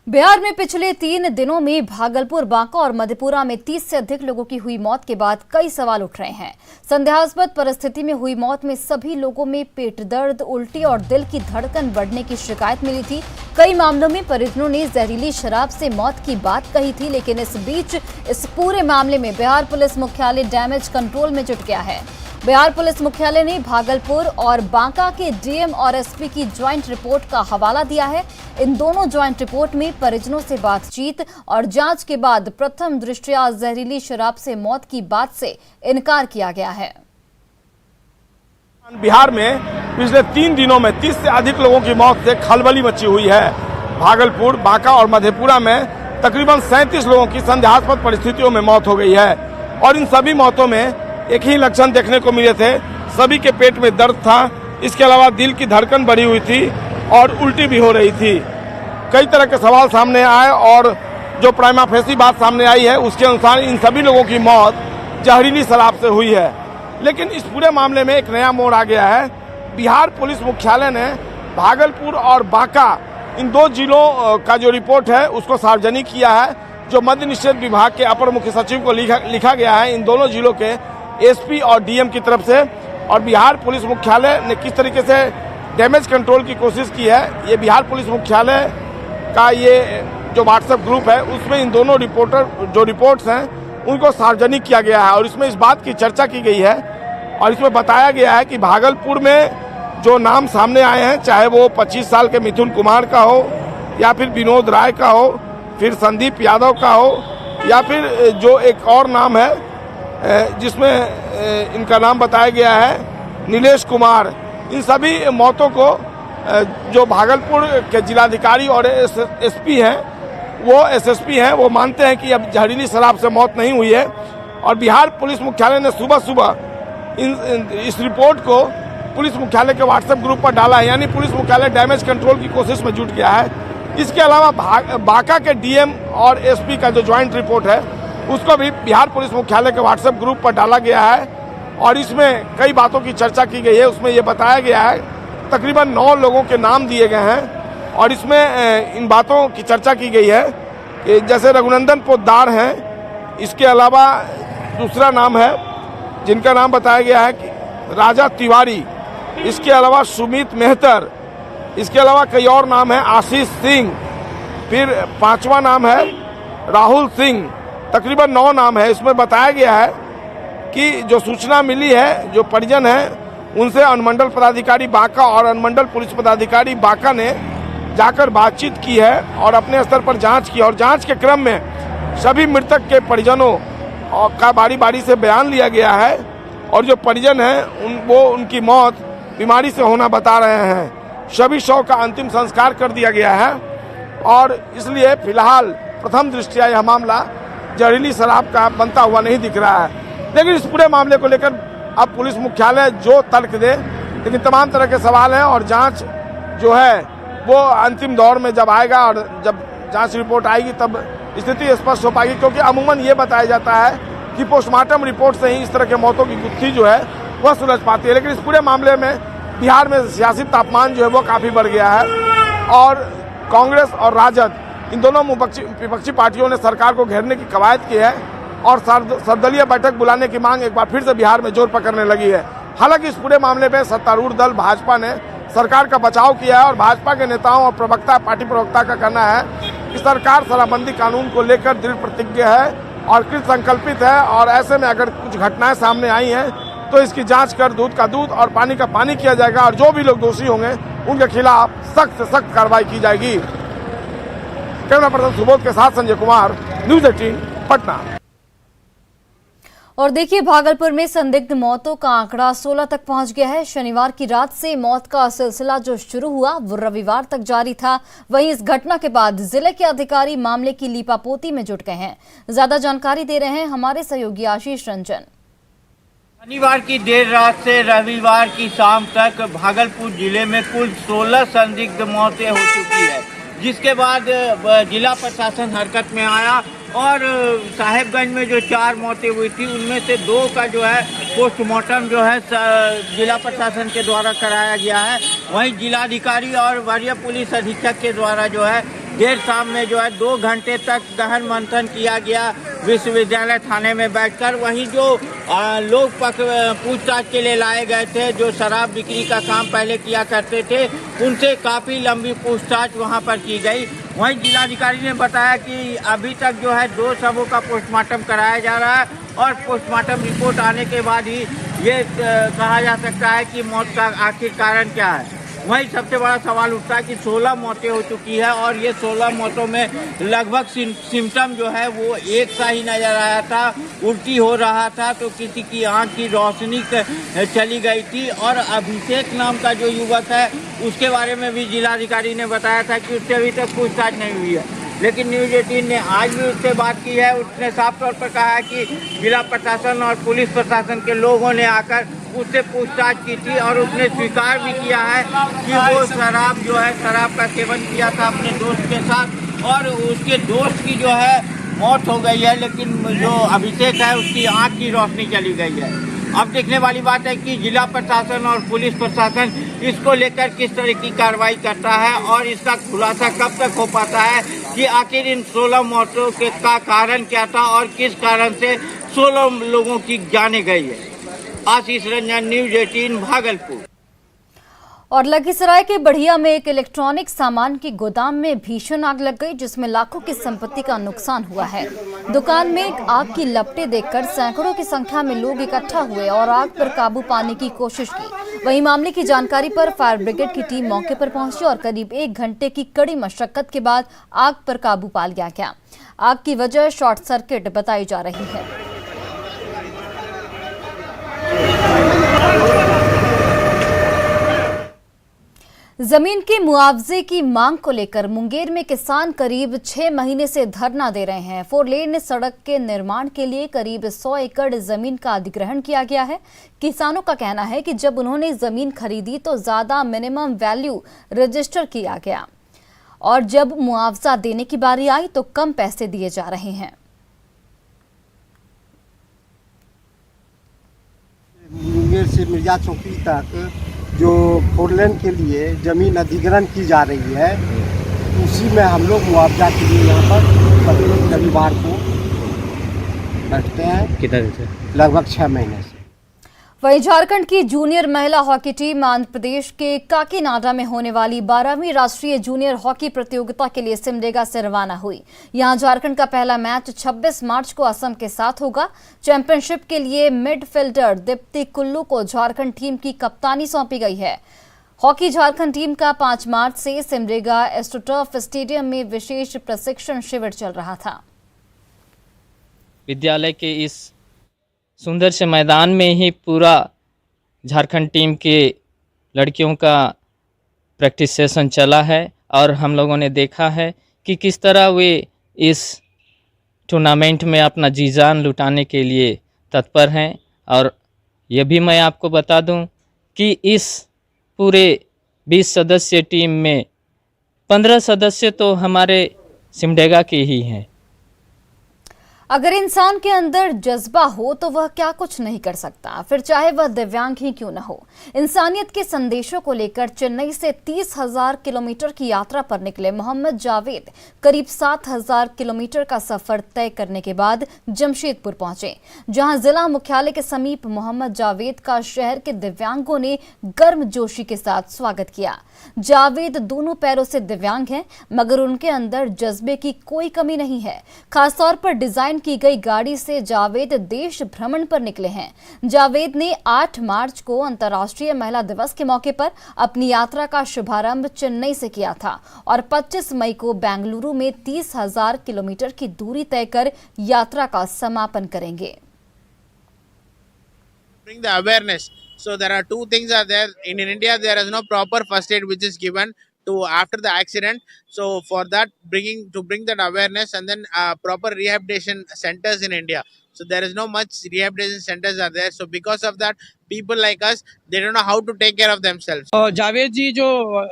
बिहार में पिछले 3 दिनों में भागलपुर, बांका और मधेपुरा में 30 से अधिक लोगों की हुई मौत के बाद कई सवाल उठ रहे हैं। संदेहास्पद परिस्थिति में हुई मौत में सभी लोगों में पेट दर्द, उल्टी और दिल की धड़कन बढ़ने की शिकायत मिली थी। कई मामलों में परिजनों ने जहरीली शराब से मौत की बात कही थी, लेकिन इस बीच इस पूरे मामले में बिहार पुलिस मुख्यालय डैमेज कंट्रोल में जुट गया है। बिहार पुलिस मुख्यालय ने भागलपुर और बांका के डीएम और एसपी की ज्वाइंट रिपोर्ट का हवाला दिया है। इन दोनों ज्वाइंट रिपोर्ट में परिजनों से बातचीत और जांच के बाद प्रथम दृष्टया जहरीली शराब से मौत की बात से इनकार किया गया है। बिहार में पिछले 3 दिनों में 30 से अधिक लोगों की मौत से खलबली मची हुई है। भागलपुर, बांका और मधेपुरा में तकरीबन 37 लोगों की संदेहास्पद परिस्थितियों में मौत हो गई है और इन सभी मौतों में एक ही लक्षण देखने को मिले थे। सभी के पेट में दर्द था, इसके अलावा दिल की धड़कन बढ़ी हुई थी और उल्टी भी हो रही थी। कई तरह के सवाल सामने आए और जो प्राइमा फेसी बात सामने आई है उसके अनुसार इन सभी लोगों की मौत जहरीली शराब से हुई है। लेकिन इस पूरे मामले में एक नया मोड़ आ गया है। बिहार पुलिस मुख्यालय ने भागलपुर और बांका इन 2 जिलों का जो रिपोर्ट है उसको सार्वजनिक किया है, जो मद्य निषेध विभाग के अपर मुख्य सचिव को लिखा गया है इन दोनों जिलों के एसपी और डीएम की तरफ से। और बिहार पुलिस मुख्यालय ने किस तरीके से डैमेज कंट्रोल की कोशिश की है, ये बिहार पुलिस मुख्यालय का ये जो व्हाट्सएप ग्रुप है उसमें इन दोनों रिपोर्ट्स हैं उनको सार्वजनिक किया गया है और इसमें इस बात की चर्चा की गई है और इसमें बताया गया है कि भागलपुर में जो नाम सामने आए हैं, चाहे वो 25 साल के मिथुन कुमार का हो या फिर विनोद राय का हो, फिर संदीप यादव का हो या फिर जो एक और नाम है जिसमें इनका नाम बताया गया है नीलेश कुमार, इन सभी मौतों को जो भागलपुर के जिलाधिकारी और एसपी हैं, वो एसएसपी हैं, वो मानते हैं कि अब जहरीली शराब से मौत नहीं हुई है। और बिहार पुलिस मुख्यालय ने सुबह इस रिपोर्ट को पुलिस मुख्यालय के व्हाट्सएप ग्रुप पर डाला है, यानी पुलिस मुख्यालय डैमेज कंट्रोल की कोशिश में जुट गया है। इसके अलावा बांका के डीएम और एसपी का जो ज्वाइंट रिपोर्ट है उसको भी बिहार पुलिस मुख्यालय के व्हाट्सएप ग्रुप पर डाला गया है और इसमें कई बातों की चर्चा की गई है। उसमें ये बताया गया है तकरीबन 9 लोगों के नाम दिए गए हैं और इसमें इन बातों की चर्चा की गई है कि जैसे रघुनंदन पोद्दार हैं, इसके अलावा दूसरा नाम है जिनका नाम बताया गया है कि राजा तिवारी, इसके अलावा सुमित मेहतर, इसके अलावा कई और नाम है, आशीष सिंह, फिर 5वां नाम है राहुल सिंह। तकरीबन 9 नाम है। इसमें बताया गया है कि जो सूचना मिली है, जो परिजन हैं उनसे अनुमंडल पदाधिकारी बांका और अनुमंडल पुलिस पदाधिकारी बांका ने जाकर बातचीत की है और अपने स्तर पर जांच की और जांच के क्रम में सभी मृतक के परिजनों का बारी बारी से बयान लिया गया है और जो परिजन हैं वो उनकी मौत बीमारी से होना बता रहे हैं। सभी शव का अंतिम संस्कार कर दिया गया है और इसलिए फिलहाल प्रथम दृष्टया यह मामला जहरीली शराब का बनता हुआ नहीं दिख रहा है। लेकिन इस पूरे मामले को लेकर अब पुलिस मुख्यालय जो तर्क दे, लेकिन तमाम तरह के सवाल हैं और जांच जो है वो अंतिम दौर में जब आएगा और जब जांच रिपोर्ट आएगी तब स्थिति स्पष्ट हो पाएगी, क्योंकि अमूमन ये बताया जाता है कि पोस्टमार्टम रिपोर्ट से ही इस तरह के मौतों की गुत्थी जो है वह सुलझ पाती है। लेकिन इस पूरे मामले में बिहार में सियासी तापमान जो है वो काफ़ी बढ़ गया है और कांग्रेस और राजद इन दोनों विपक्षी पार्टियों ने सरकार को घेरने की कवायद की है और सर्वदलीय बैठक बुलाने की मांग एक बार फिर से बिहार में जोर पकड़ने लगी है। हालांकि इस पूरे मामले में सत्तारूढ़ दल भाजपा ने सरकार का बचाव किया है और भाजपा के नेताओं और पार्टी प्रवक्ता का कहना है कि सरकार शराबबंदी कानून को लेकर दृढ़ प्रतिज्ञ है और कृत संकल्पित है और ऐसे में अगर कुछ घटनाएं सामने आई हैं तो इसकी जांच कर दूध का दूध और पानी का पानी किया जाएगा और जो भी लोग दोषी होंगे उनके खिलाफ सख्त से सख्त कार्रवाई की जाएगी। कैमरा पर्सन सुबोध के साथ संजय कुमार, न्यूज़ 18 पटना। और देखिए, भागलपुर में संदिग्ध मौतों का आंकड़ा 16 तक पहुंच गया है। शनिवार की रात से मौत का सिलसिला जो शुरू हुआ वो रविवार तक जारी था। वहीं इस घटना के बाद जिले के अधिकारी मामले की लीपापोती में जुट गए हैं। ज्यादा जानकारी दे रहे हैं हमारे सहयोगी आशीष रंजन। शनिवार की देर रात से रविवार की शाम तक भागलपुर जिले में कुल 16 संदिग्ध मौतें हो चुकी है, जिसके बाद जिला प्रशासन हरकत में आया और साहेबगंज में जो 4 मौतें हुई थी उनमें से 2 का जो है पोस्टमार्टम जो है जिला प्रशासन के द्वारा कराया गया है। वहीं जिलाधिकारी और वरीय पुलिस अधीक्षक के द्वारा जो है देर शाम में जो है 2 घंटे तक गहन मंथन किया गया विश्वविद्यालय थाने में बैठकर। वहीं जो लोग पूछताछ के लिए लाए गए थे, जो शराब बिक्री का काम पहले किया करते थे, उनसे काफ़ी लंबी पूछताछ वहां पर की गई। वहीं जिलाधिकारी ने बताया कि अभी तक जो है 2 शवों का पोस्टमार्टम कराया जा रहा है और पोस्टमार्टम रिपोर्ट आने के बाद ही ये कहा जा सकता है कि मौत का आखिर कारण क्या है। वहीं सबसे बड़ा सवाल उठता है कि 16 मौतें हो चुकी है और ये 16 मौतों में लगभग सिम्टम जो है वो एक सा ही नजर आया था। उल्टी हो रहा था तो किसी की आंख की रोशनी चली गई थी। और अभिषेक नाम का जो युवक है उसके बारे में भी जिलाधिकारी ने बताया था कि उससे अभी तक पूछताछ नहीं हुई है, लेकिन न्यूज़ 18 ने आज भी उससे बात की है। उसने साफ तौर पर कहा है कि जिला प्रशासन और पुलिस प्रशासन के लोगों ने आकर उससे पूछताछ की थी और उसने स्वीकार भी किया है कि वो शराब का सेवन किया था अपने दोस्त के साथ और उसके दोस्त की जो है मौत हो गई है, लेकिन जो अभिषेक है उसकी आंख की रोशनी चली गई है। अब देखने वाली बात है कि जिला प्रशासन और पुलिस प्रशासन इसको लेकर किस तरह की कार्रवाई करता है और इसका खुलासा कब तक हो पाता है कि आखिर इन 16 मौतों का कारण क्या था और किस कारण से 16 लोगों की जाने गई है। आशीष रंजन, न्यूज़ 18 भागलपुर। और लखीसराय के बढ़िया में एक इलेक्ट्रॉनिक सामान की गोदाम में भीषण आग लग गई, जिसमें लाखों की संपत्ति का नुकसान हुआ है। दुकान में एक आग की लपटें देखकर सैकड़ों की संख्या में लोग इकट्ठा हुए और आग पर काबू पाने की कोशिश की। वहीं मामले की जानकारी पर फायर ब्रिगेड की टीम मौके पर पहुंची और करीब 1 घंटे की कड़ी मशक्कत के बाद आग पर काबू पा लिया गया। आग की वजह शॉर्ट सर्किट बताई जा रही है। जमीन के मुआवजे की मांग को लेकर मुंगेर में किसान करीब 6 महीने से धरना दे रहे हैं। 4 लेन सड़क के निर्माण के लिए करीब 100 एकड़ जमीन का अधिग्रहण किया गया है। किसानों का कहना है कि जब उन्होंने जमीन खरीदी तो ज्यादा मिनिमम वैल्यू रजिस्टर किया गया और जब मुआवजा देने की बारी आई तो कम पैसे दिए जा रहे हैं। मुंगेर से मिर्जा चौकी तक जो 4 लेन के लिए ज़मीन अधिग्रहण की जा रही है, उसी में हम लोग मुआवजा के लिए यहाँ पर रविवार को बैठते हैं। कितना दिन से? लगभग 6 महीने से। वहीं झारखंड की जूनियर महिला हॉकी टीम आंध्र प्रदेश के काकीनाडा में होने वाली 12वीं राष्ट्रीय जूनियर हॉकी प्रतियोगिता के लिए सिमडेगा से रवाना हुई। यहां झारखंड का पहला मैच 26 मार्च को असम के साथ होगा। चैंपियनशिप के लिए मिडफील्डर दीप्ति कुल्लू को झारखंड टीम की कप्तानी सौंपी गई है। हॉकी झारखंड टीम का 5 मार्च से सिमडेगा एस्ट्रोटर्फ स्टेडियम में विशेष प्रशिक्षण शिविर चल रहा था। विद्यालय के इस सुंदर से मैदान में ही पूरा झारखंड टीम के लड़कियों का प्रैक्टिस सेशन चला है और हम लोगों ने देखा है कि किस तरह वे इस टूर्नामेंट में अपना जी जान लुटाने के लिए तत्पर हैं। और यह भी मैं आपको बता दूं कि इस पूरे 20 सदस्य टीम में 15 सदस्य तो हमारे सिमडेगा के ही हैं। अगर इंसान के अंदर जज्बा हो तो वह क्या कुछ नहीं कर सकता, फिर चाहे वह दिव्यांग ही क्यों न हो। इंसानियत के संदेशों को लेकर चेन्नई से 30,000 किलोमीटर की यात्रा पर निकले मोहम्मद जावेद करीब 7,000 किलोमीटर का सफर तय करने के बाद जमशेदपुर पहुंचे, जहां जिला मुख्यालय के समीप मोहम्मद जावेद का शहर के दिव्यांगों ने गर्मजोशी के साथ स्वागत किया। जावेद दोनों पैरों से दिव्यांग हैं, मगर उनके अंदर जज्बे की कोई कमी नहीं है। खासतौर पर डिजाइन की गई गाड़ी से जावेद देश भ्रमण पर निकले हैं। जावेद ने 8 मार्च को अंतर्राष्ट्रीय महिला दिवस के मौके पर अपनी यात्रा का शुभारंभ चेन्नई से किया था और 25 मई को बेंगलुरु में 30,000 किलोमीटर की दूरी तय कर यात्रा का समापन करेंगे। Bring the awareness. So there are 2 things are there. In India, there is no proper first aid which is given to after the accident. So for that, bring that awareness and then proper rehabilitation centers in India. So there is no much rehabilitation centers are there. So because of that, people like us, they don't know how to take care of themselves. Javed जी जो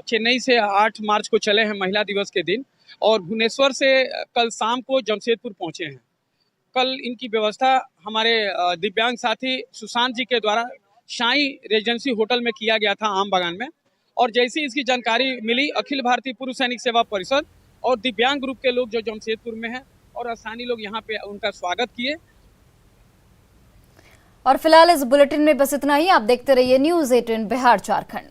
चेन्नई से 8 मार्च को चले हैं महिला दिवस के दिन और भुवनेश्वर से कल शाम को जमशेदपुर पहुंचे हैं। कल इनकी व्यवस्था हमारे दिव्यांग साथी सुशांत जी के द्वारा शाही रेजेंसी होटल में किया गया था आम बागान में। और जैसी इसकी जानकारी मिली, अखिल भारतीय पुरुष सैनिक सेवा परिषद और दिव्यांग ग्रुप के लोग जो जमशेदपुर में हैं और स्थानीय लोग यहाँ पे उनका स्वागत किए। और फिलहाल इस बुलेटिन में बस इतना ही। आप देखते रहिए न्यूज़ 18 बिहार झारखंड।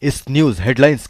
इस न्यूज हेडलाइंस के